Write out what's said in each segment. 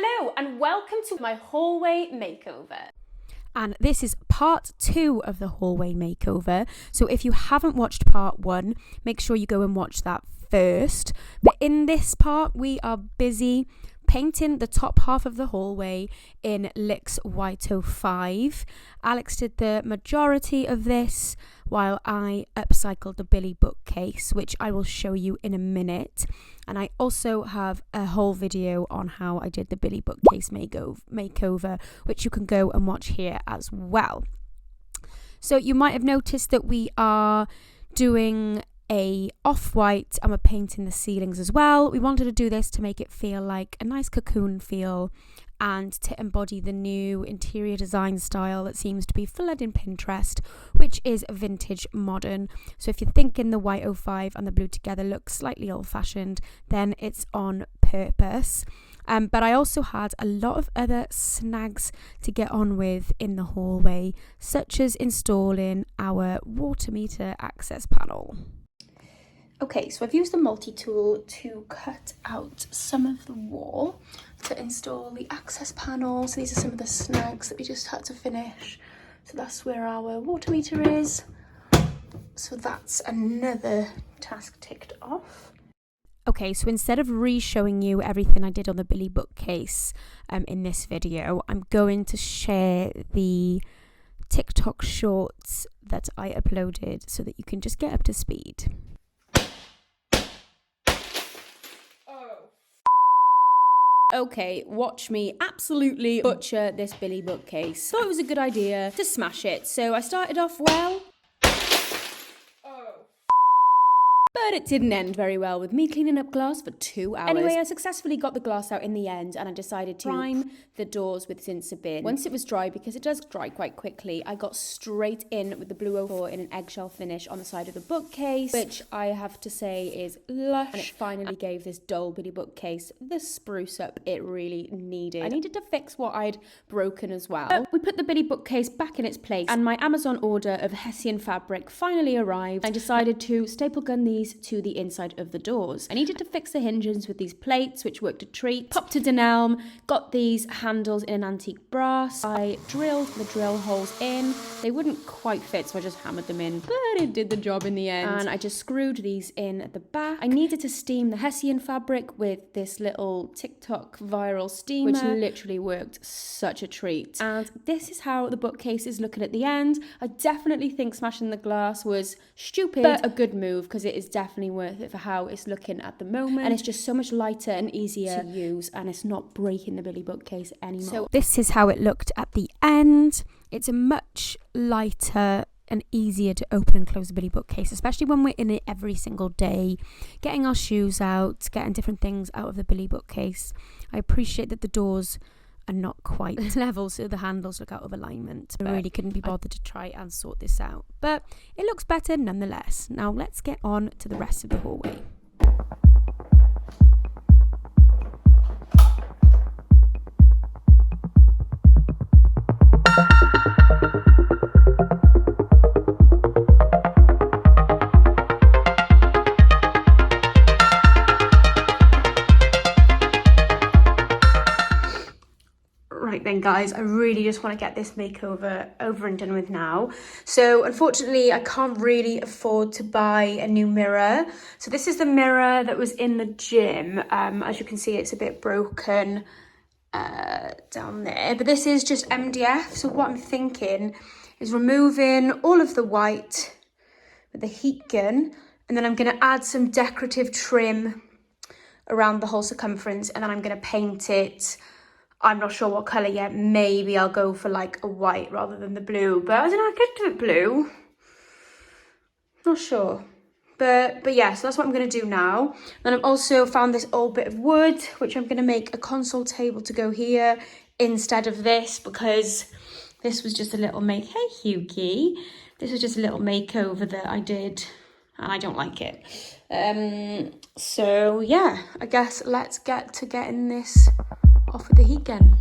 Hello and welcome to my hallway makeover. And this is part 2 of the hallway makeover. So if you haven't watched part 1, make sure you go and watch that first. But in this part, we are busy painting the top half of the hallway in Lick's White 05. Alex did the majority of this while I upcycled the Billy Bookcase, which I will show you in a minute. And I also have a whole video on how I did the Billy Bookcase makeover, which you can go and watch here as well. So you might have noticed that we are doing a off-white and we're painting the ceilings as well. We wanted to do this to make it feel like a nice cocoon feel and to embody the new interior design style that seems to be flooding Pinterest, which is vintage modern. So if you're thinking the white 05 and the blue together look slightly old-fashioned, then it's on purpose. But I also had a lot of other snags to get on with in the hallway, such as installing our water meter access panel. Okay, so I've used the multi-tool to cut out some of the wall to install the access panel. So these are some of the snags that we just had to finish. So that's where our water meter is. So that's another task ticked off. Okay, so instead of re-showing you everything I did on the Billy Bookcase in this video, I'm going to share the TikTok shorts that I uploaded so that you can just get up to speed. Okay, watch me absolutely butcher this Billy Bookcase. Thought it was a good idea to smash it, so I started off well. But it didn't end very well with me cleaning up glass for 2 hours. Anyway, I successfully got the glass out in the end and I decided to prime the doors with Zinsabin. Once it was dry, because it does dry quite quickly, I got straight in with the blue 04 in an eggshell finish on the side of the bookcase, which I have to say is lush. And it finally gave this dull Billy Bookcase the spruce up it really needed. I needed to fix what I'd broken as well. But we put the Billy Bookcase back in its place and my Amazon order of Hessian fabric finally arrived. I decided to staple gun these to the inside of the doors. I needed to fix the hinges with these plates, which worked a treat. Popped to Denelm, got these handles in an antique brass. I drilled the drill holes in. They wouldn't quite fit, so I just hammered them in, but it did the job in the end. And I just screwed these in at the back. I needed to steam the Hessian fabric with this little TikTok viral steamer, which literally worked such a treat. And this is how the bookcase is looking at the end. I definitely think smashing the glass was stupid, but a good move because it is definitely worth it for how it's looking at the moment, and it's just so much lighter and easier to use, and it's not breaking the Billy Bookcase anymore. So this is how it looked at the end. It's a much lighter and easier to open and close the Billy Bookcase, especially when we're in it every single day, getting our shoes out, getting different things out of the Billy Bookcase. I appreciate that the doors are not quite level, so the handles look out of alignment. I really couldn't be bothered to try and sort this out, but it looks better nonetheless. Now let's get on to the rest of the hallway. Right then guys, I really just want to get this makeover over and done with now. So unfortunately I can't really afford to buy a new mirror. So this is the mirror that was in the gym. As you can see, it's a bit broken down there, but this is just MDF. So what I'm thinking is removing all of the white with the heat gun, and then I'm going to add some decorative trim around the whole circumference, and then I'm going to paint it. I'm not sure what colour yet. Maybe I'll go for like a white rather than the blue. But I don't know, I could do it blue. Not sure. But yeah, so that's what I'm going to do now. Then I've also found this old bit of wood, which I'm going to make a console table to go here instead of this, because this was just a little Hey, Hughie. This was just a little makeover that I did, and I don't like it. So yeah, I guess let's get to getting this off with the heat gun.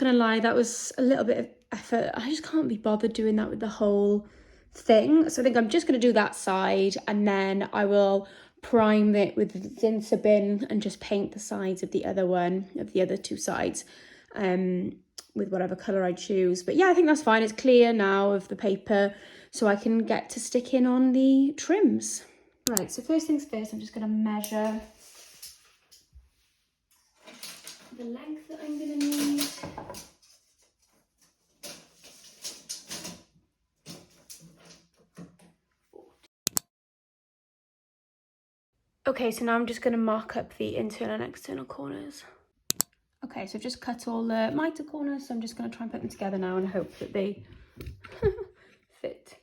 gonna lie, that was a little bit of effort. I just can't be bothered doing that with the whole thing. So I think I'm just gonna do that side, and then I will prime it with the Zinser bin and just paint the sides of the other two sides with whatever colour I choose. But yeah, I think that's fine. It's clear now of the paper, so I can get to sticking on the trims. Right, so first things first, I'm just going to measure the length that I'm going to need. Okay, so now I'm just going to mark up the internal and external corners. Okay, so I've just cut all the mitre corners, so I'm just going to try and put them together now and hope that they fit.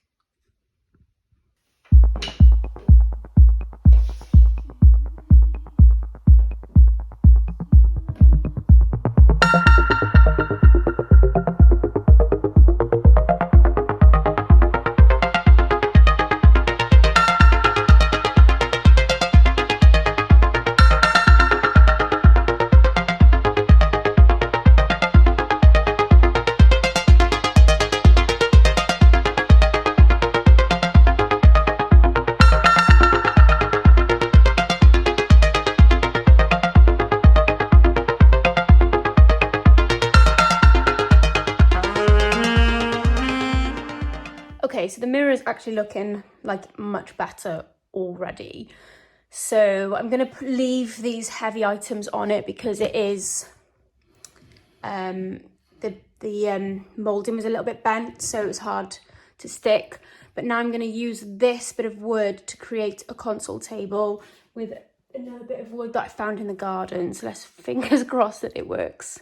Okay, so the mirror is actually looking like much better already. So I'm going to leave these heavy items on it because it is, the moulding was a little bit bent, so it was hard to stick. But now I'm going to use this bit of wood to create a console table with another bit of wood that I found in the garden. So let's fingers crossed that it works.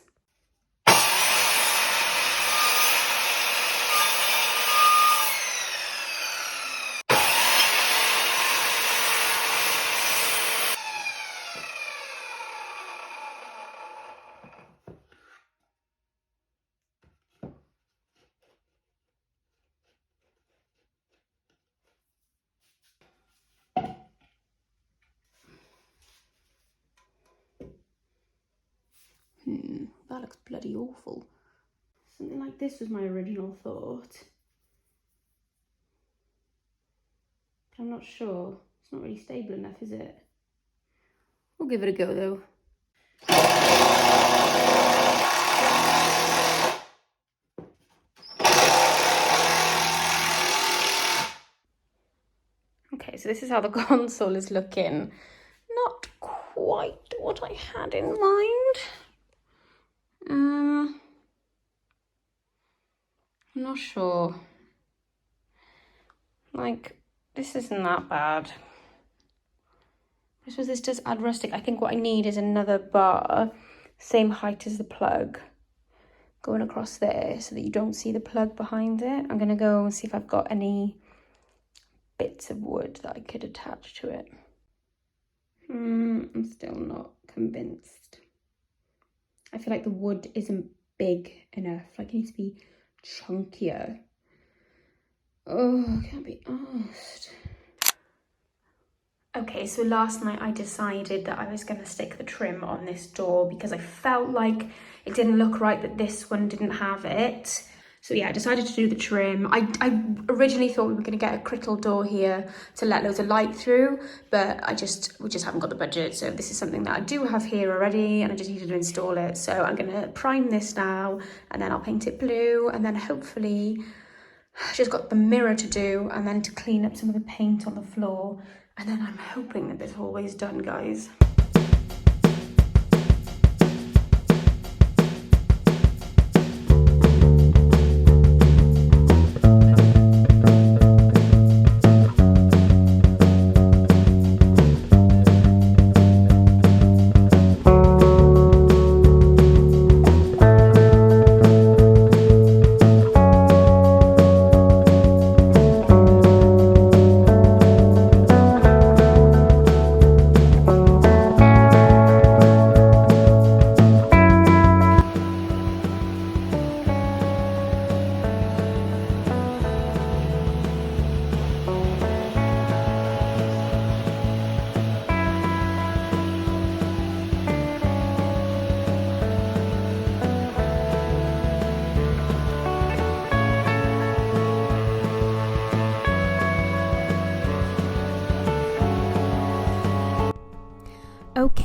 That looks bloody awful. Something like this was my original thought. But I'm not sure. It's not really stable enough, is it? We'll give it a go though. Okay, so this is how the console is looking. Not quite what I had in mind. I'm not sure. Like, this isn't that bad. I suppose this does add rustic. I think what I need is another bar, same height as the plug, going across there so that you don't see the plug behind it. I'm going to go and see if I've got any bits of wood that I could attach to it. I'm still not convinced. I feel like the wood isn't big enough. Like, it needs to be chunkier. Oh, I can't be arsed. Okay, so last night I decided that I was going to stick the trim on this door because I felt like it didn't look right that this one didn't have it. So yeah, I decided to do the trim. I originally thought we were going to get a crittle door here to let loads of light through, but we just haven't got the budget. So this is something that I do have here already and I just needed to install it. So I'm going to prime this now and then I'll paint it blue, and then hopefully I've just got the mirror to do and then to clean up some of the paint on the floor. And then I'm hoping that this hallway is done, guys.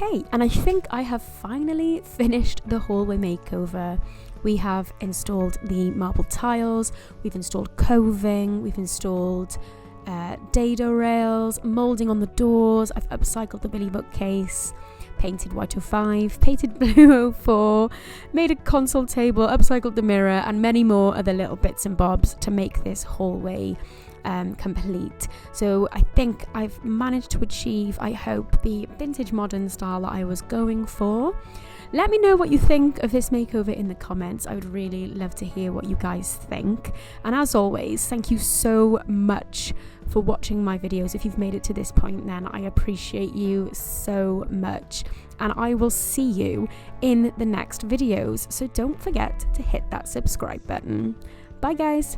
Okay, and I think I have finally finished the hallway makeover. We have installed the marble tiles, we've installed coving, we've installed dado rails, moulding on the doors, I've upcycled the Billy bookcase, painted white 05, painted blue 04, made a console table, upcycled the mirror, and many more other little bits and bobs to make this hallway complete. So I think I've managed to achieve, I hope, the vintage modern style that I was going for. Let me know what you think of this makeover in the comments. I would really love to hear what you guys think. And as always, thank you so much for watching my videos. If you've made it to this point, then I appreciate you so much. And I will see you in the next videos. So don't forget to hit that subscribe button. Bye guys.